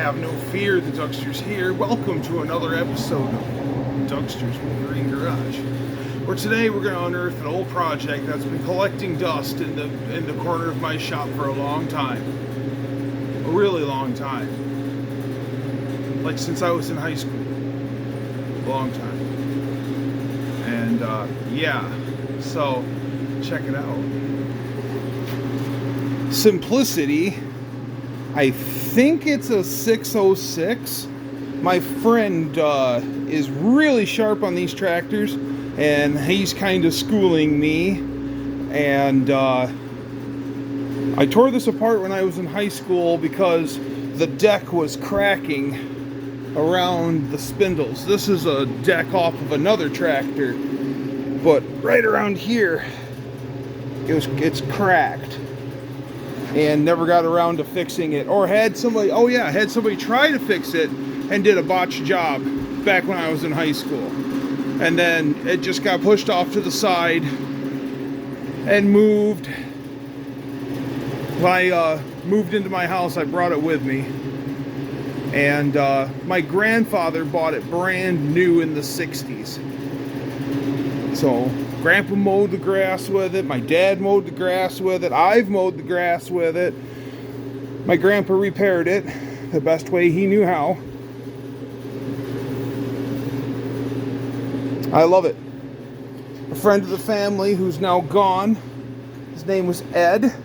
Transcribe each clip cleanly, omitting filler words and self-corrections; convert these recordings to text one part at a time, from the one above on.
have no fear, the Duckster's here. Welcome to another episode of Duckster's Wolverine Garage, where today we're going to unearth an old project that's been collecting dust in the corner of my shop for a long time. A really long time. Like since I was in high school. A long time. And yeah, so check it out. Simplicity. I think it's a 606. My friend is really sharp on these tractors, and he's kind of schooling me. And I tore this apart when I was in high school because the deck was cracking around the spindles. This is a deck off of another tractor, but right around here, it's cracked. And never got around to fixing it, or had somebody try to fix it and did a botched job back when I was in high school, and then it just got pushed off to the side and moved. When I moved into my house, I brought it with me, and my grandfather bought it brand new in the 60s. So Grandpa mowed the grass with it. My dad mowed the grass with it. I've mowed the grass with it. My grandpa repaired it the best way he knew how. I love it. A friend of the family who's now gone, his name was Ed.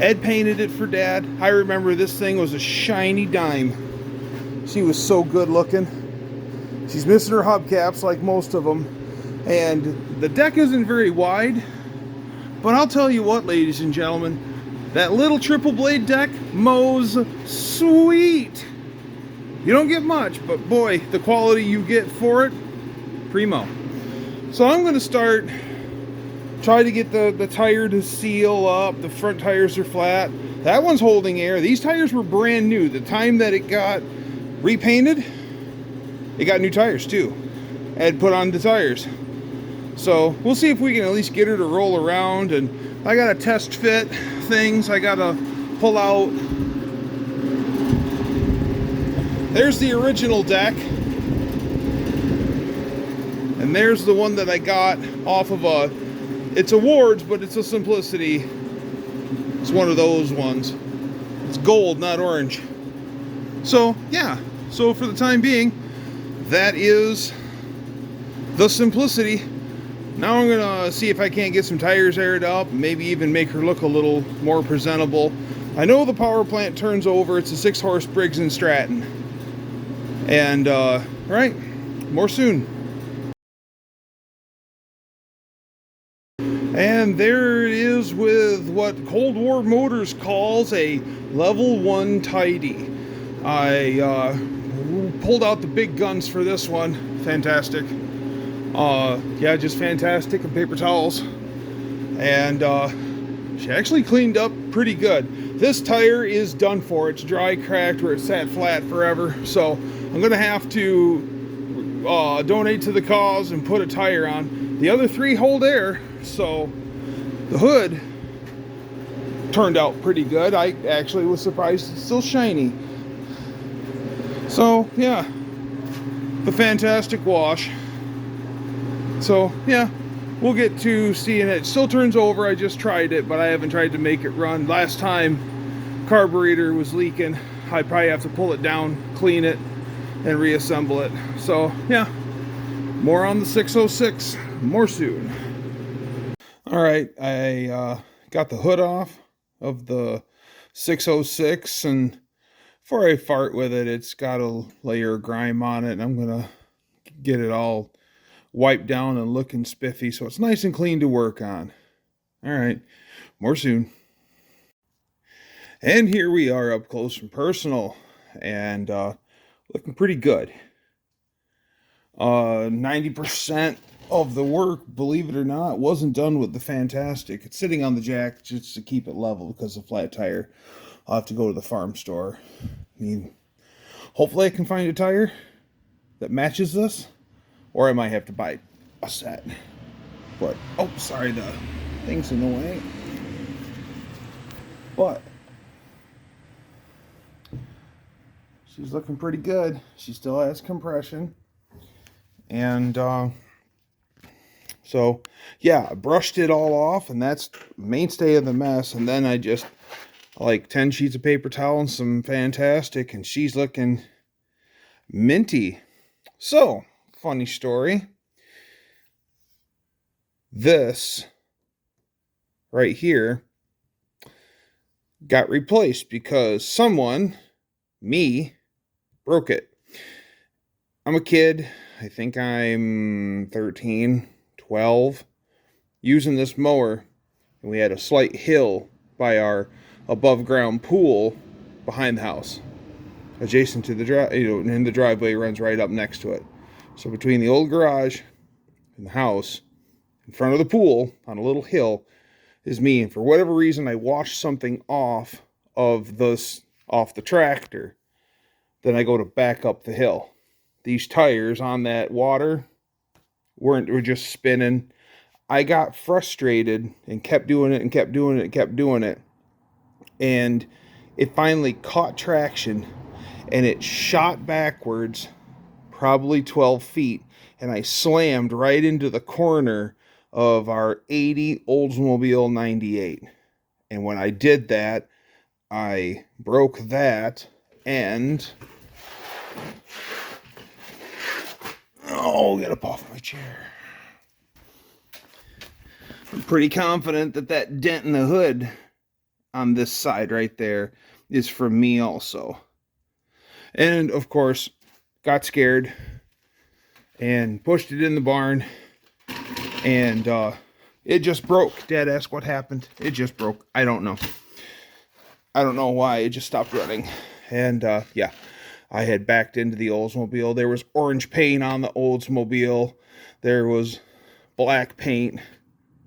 Ed painted it for Dad. I remember this thing was a shiny dime. She was so good looking. She's missing her hubcaps like most of them. And the deck isn't very wide. But I'll tell you what, ladies and gentlemen. That little triple blade deck mows sweet. You don't get much, but boy, the quality you get for it, primo. So I'm going to try to get the tire to seal up. The front tires are flat. That one's holding air. These tires were brand new. The time that it got repainted, it got new tires too. Ed put on the tires. So we'll see if we can at least get her to roll around. And I got to test fit things. I got to pull out. There's the original deck. And there's the one that I got off of it's a Ward's, but it's a Simplicity. It's one of those ones. It's gold, not orange. So yeah. So for the time being, that is the Simplicity. Now I'm gonna see if I can't get some tires aired up, maybe even make her look a little more presentable. I know the power plant turns over. It's a 6-horse Briggs & Stratton. And right, more soon. And there it is with what Cold War Motors calls a level 1 tidy. I pulled out the big guns for this one. Fantastic. Yeah, just fantastic. And paper towels. And she actually cleaned up pretty good. This tire is done for. It's dry cracked where it sat flat forever. So I'm going to have to donate to the cause and put a tire on. The other 3 hold air. So the hood turned out pretty good. I actually was surprised it's still shiny. So yeah, the fantastic wash. So yeah, we'll get to seeing it. It still turns over. I just tried it, but I haven't tried to make it run. Last time carburetor was leaking. I probably have to pull it down, clean it, and reassemble it. So yeah, more on the 606, more soon. All right, I got the hood off of the 606, and before I fart with it, it's got a layer of grime on it, and I'm gonna get it all wiped down and looking spiffy, so it's nice and clean to work on. All right, more soon. And here we are up close and personal, and looking pretty good. 90% of the work, believe it or not, wasn't done with the Fantastic. It's sitting on the jack just to keep it level because of flat tire. I'll have to go to the farm store. I mean, hopefully I can find a tire that matches this, or I might have to buy a set. But, oh, sorry, the thing's in the way. But she's looking pretty good. She still has compression. And so, yeah, I brushed it all off, and that's mainstay of the mess. And then I just, like 10 sheets of paper towel and some Fantastic, and she's looking minty. So, funny story. This right here got replaced because someone, me, broke it. I'm a kid. I think I'm 13, 12, using this mower, and we had a slight hill by our above ground pool behind the house, adjacent to the drive, and the driveway runs right up next to it. So between the old garage and the house, in front of the pool on a little hill, is me. And for whatever reason, I washed something off the tractor. Then I go to back up the hill. These tires on that water were just spinning. I got frustrated and kept doing it and kept doing it and kept doing it. And it finally caught traction, and it shot backwards probably 12 feet. And I slammed right into the corner of our 80 Oldsmobile 98. And when I did that, I broke that, and get up off my chair. I'm pretty confident that that dent in the hood on this side right there is from me also. And of course, got scared and pushed it in the barn, and it just broke. Dad asked what happened. It just broke. I don't know. I don't know why. It just stopped running. And yeah, I had backed into the Oldsmobile. There was orange paint on the Oldsmobile. There was black paint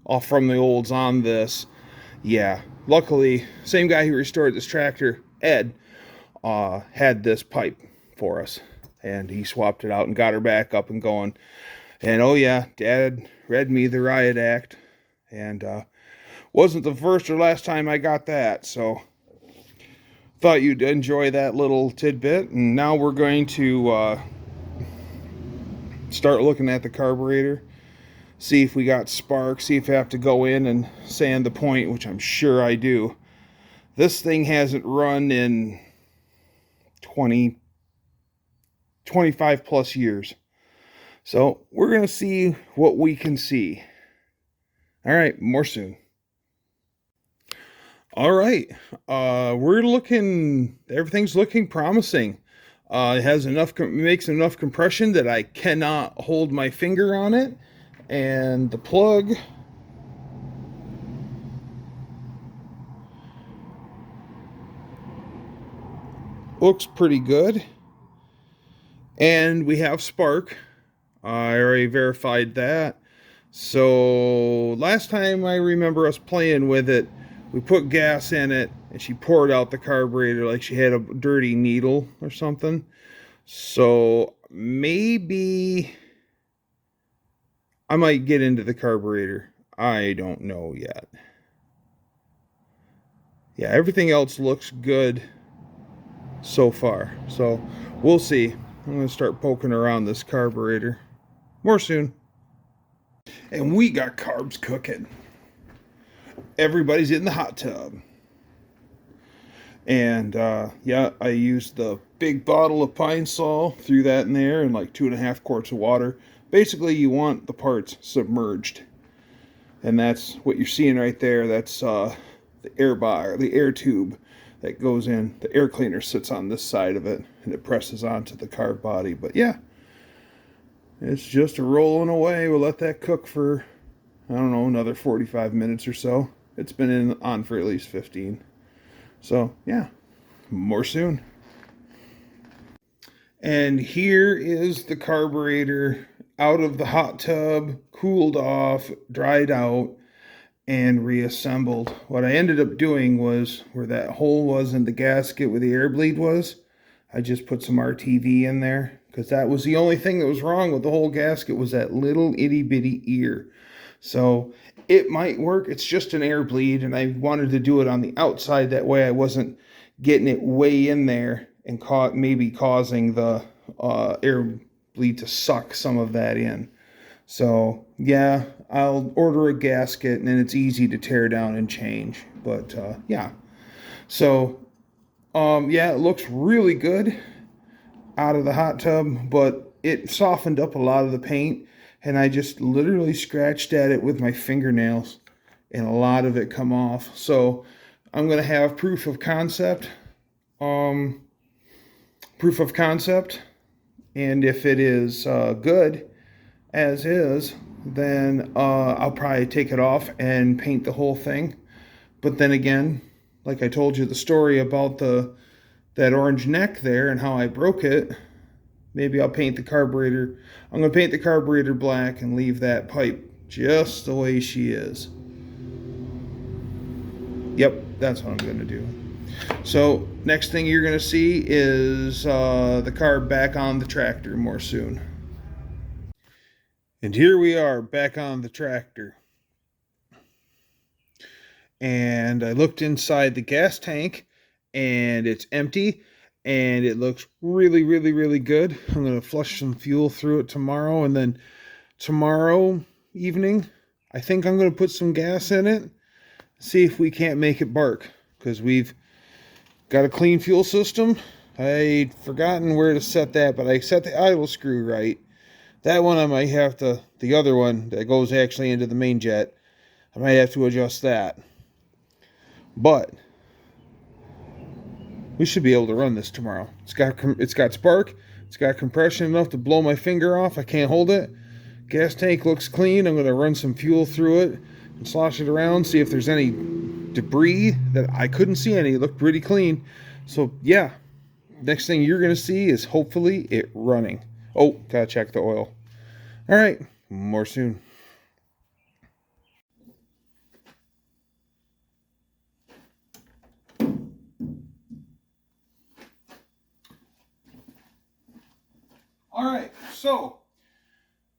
off from the Olds on this. Yeah, luckily, same guy who restored this tractor, Ed, had this pipe for us. And he swapped it out and got her back up and going. And oh yeah, Dad read me the riot act. And wasn't the first or last time I got that. So thought you'd enjoy that little tidbit. And now we're going to start looking at the carburetor. See if we got sparks. See if I have to go in and sand the point, which I'm sure I do. This thing hasn't run in 25 plus years. So we're going to see what we can see. All right, more soon. All right, everything's looking promising. It has makes enough compression that I cannot hold my finger on it. And the plug looks pretty good. And we have spark. I already verified that. So last time I remember us playing with it, we put gas in it and she poured out the carburetor like she had a dirty needle or something. So maybe I might get into the carburetor. I don't know yet. Yeah, everything else looks good so far. So we'll see. I'm going to start poking around this carburetor. More soon. And we got carbs cooking. Everybody's in the hot tub. And yeah, I used the big bottle of Pine Sol, threw that in there, and like 2.5 quarts of water. Basically, you want the parts submerged. And that's what you're seeing right there. That's the air bar, the air tube that goes in. The air cleaner sits on this side of it, and it presses onto the carb body. But yeah, it's just rolling away. We'll let that cook for, I don't know, another 45 minutes or so. It's been on for at least 15. So yeah, more soon. And here is the carburetor out of the hot tub, cooled off, dried out, and reassembled. What I ended up doing was, where that hole was in the gasket where the air bleed was, I just put some RTV in there, because that was the only thing that was wrong with the whole gasket, was that little itty bitty ear. So it might work. It's just an air bleed, and I wanted to do it on the outside. That way I wasn't getting it way in there and maybe causing the air bleed to suck some of that in. So yeah, I'll order a gasket, and it's easy to tear down and change. But yeah, so yeah, it looks really good out of the hot tub, but it softened up a lot of the paint, and I just literally scratched at it with my fingernails, and a lot of it come off. So I'm gonna have proof of concept. Proof of concept, and if it is good as is, then I'll probably take it off and paint the whole thing. But then again, like I told you the story about that orange neck there and how I broke it, maybe I'll paint the carburetor. I'm going to paint the carburetor black and leave that pipe just the way she is. Yep, that's what I'm going to do. So next thing you're going to see is the car back on the tractor more soon. And here we are back on the tractor. And I looked inside the gas tank, and it's empty, and it looks really, really, really good. I'm going to flush some fuel through it tomorrow, and then tomorrow evening, I think I'm going to put some gas in it, see if we can't make it bark, because we've got a clean fuel system. I'd forgotten where to set that, but I set the idle screw right. That one I might have to, the other one that goes actually into the main jet, I might have to adjust that. But we should be able to run this tomorrow. It's got spark. It's got compression enough to blow my finger off. I can't hold it. Gas tank looks clean. I'm going to run some fuel through it and slosh it around, see if there's any debris that I couldn't see any. It looked pretty clean. So yeah, next thing you're going to see is hopefully it running. Oh, gotta check the oil. All right, more soon. All right, so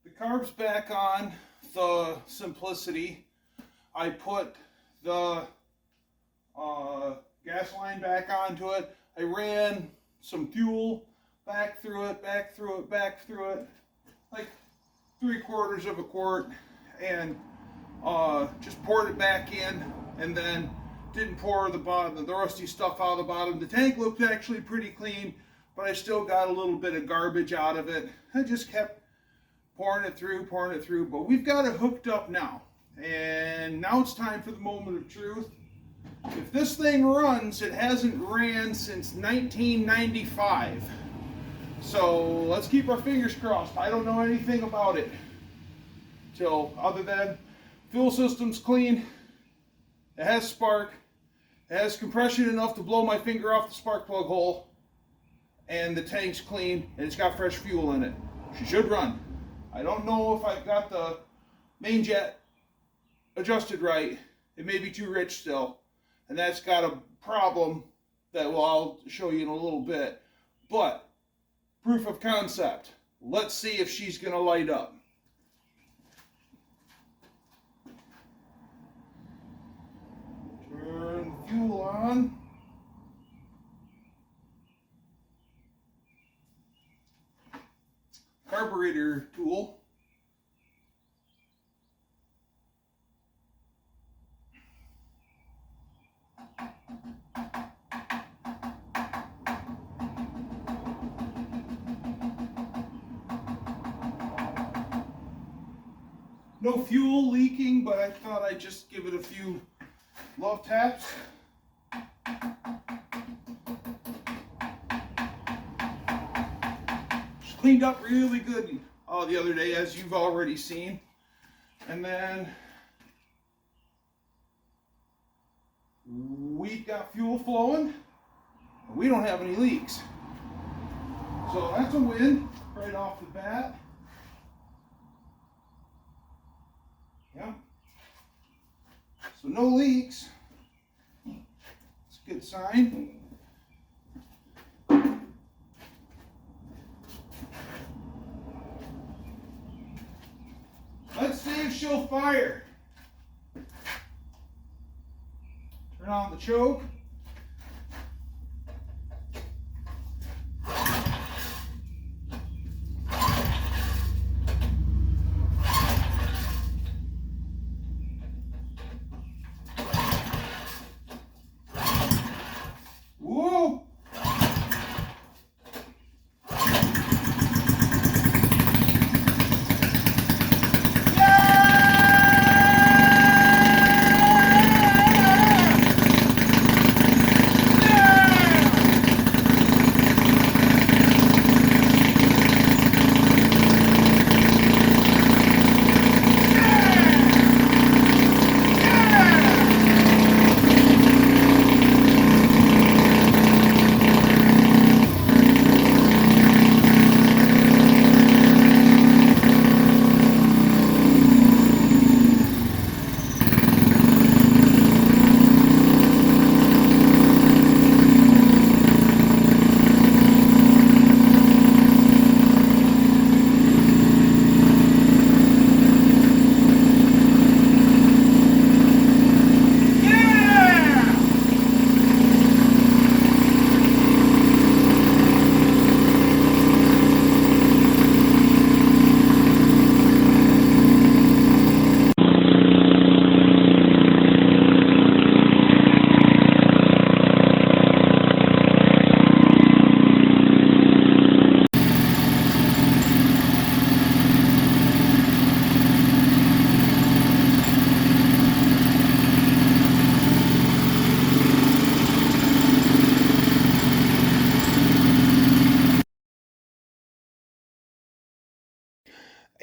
the carb's back on the Simplicity. I put the gas line back onto it. I ran some fuel back through it, like 3/4 of a quart, and just poured it back in, and then didn't pour the rusty stuff out of the bottom. The tank looked actually pretty clean, but I still got a little bit of garbage out of it. I just kept pouring it through, but we've got it hooked up now. And now it's time for the moment of truth. If this thing runs, it hasn't ran since 1995. So let's keep our fingers crossed. I don't know anything about it other than fuel system's clean, it has spark, it has compression enough to blow my finger off the spark plug hole, and the tank's clean, and it's got fresh fuel in it. She should run. I don't know if I've got the main jet adjusted right. It may be too rich still, and that's got a problem that I'll show you in a little bit. But proof of concept. Let's see if she's going to light up. Turn the fuel on. Carburetor tool. No fuel leaking, but I thought I'd just give it a few love taps. Just cleaned up really good the other day, as you've already seen. And then we've got fuel flowing. We don't have any leaks. So that's a win right off the bat. Yeah. So no leaks. It's a good sign. Let's see if she'll fire. Turn on the choke.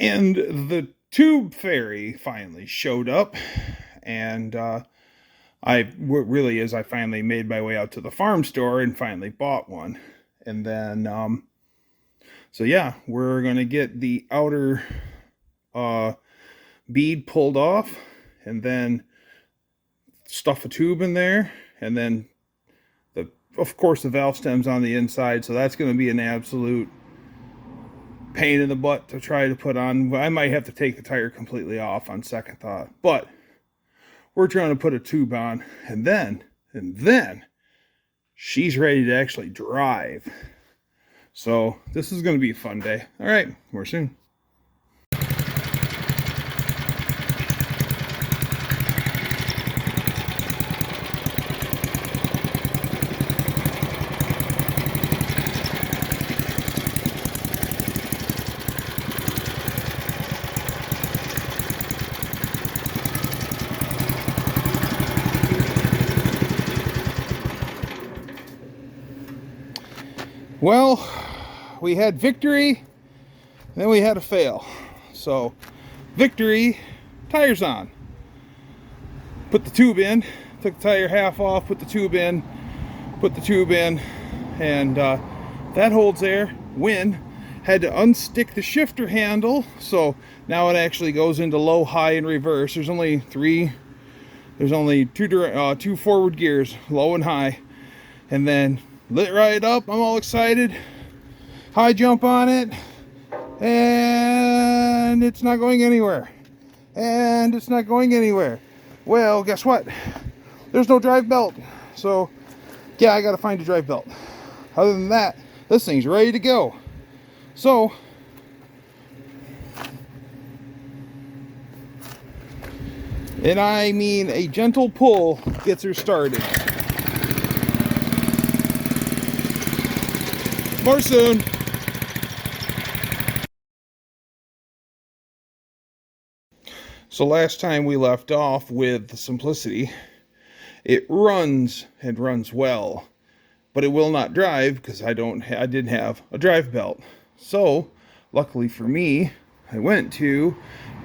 And the tube fairy finally showed up, and what really is, I finally made my way out to the farm store and finally bought one. And then so yeah, we're gonna get the outer bead pulled off, and then stuff a tube in there, and then of course the valve stem's on the inside, so that's going to be an absolute pain in the butt to try to put on. I might have to take the tire completely off on second thought, but we're trying to put a tube on, and then she's ready to actually drive. So this is going to be a fun day. All right, more soon. Well, we had victory, then we had a fail. So, victory, tires on. Put the tube in, took the tire half off, put the tube in, and that holds there. Win. Had to unstick the shifter handle, so now it actually goes into low, high, and reverse. There's only two forward gears, low and high, and then lit right up. I'm all excited. High jump on it, and it's not going anywhere. Well, guess what? There's no drive belt. So, yeah, I got to find a drive belt. Other than that, this thing's ready to go. So, and I mean a gentle pull gets her started. More soon. So last time we left off with the Simplicity. It runs and runs well, but it will not drive because I didn't have a drive belt. So luckily for me, I went to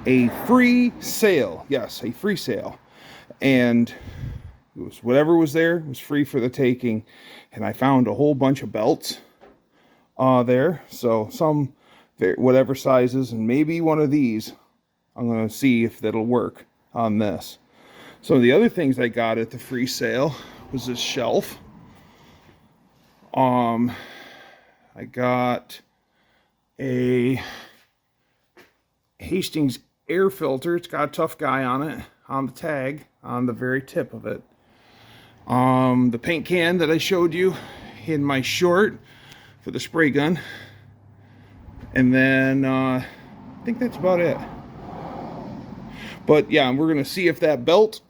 a free sale. Yes, a free sale. And it was whatever was there, it was free for the taking. And I found a whole bunch of belts there. So some whatever sizes, and maybe one of these. I'm going to see if that'll work on this. So the other things I got at the free sale was this shelf. I got a Hastings air filter. It's got a tough guy on it, on the tag, on the very tip of it. The paint can that I showed you in my short for the spray gun. And then I think that's about it. But yeah, we're going to see if that belt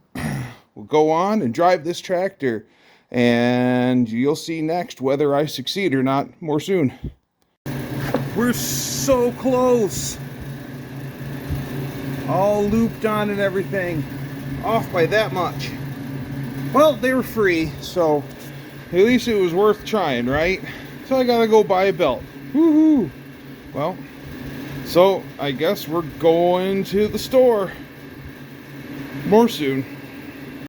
will go on and drive this tractor. And you'll see next whether I succeed or not. More soon. We're so close. All looped on and everything. Off by that much. Well, they were free, so at least it was worth trying, right? So I gotta go buy a belt. Woohoo! Well, so I guess we're going to the store. More soon.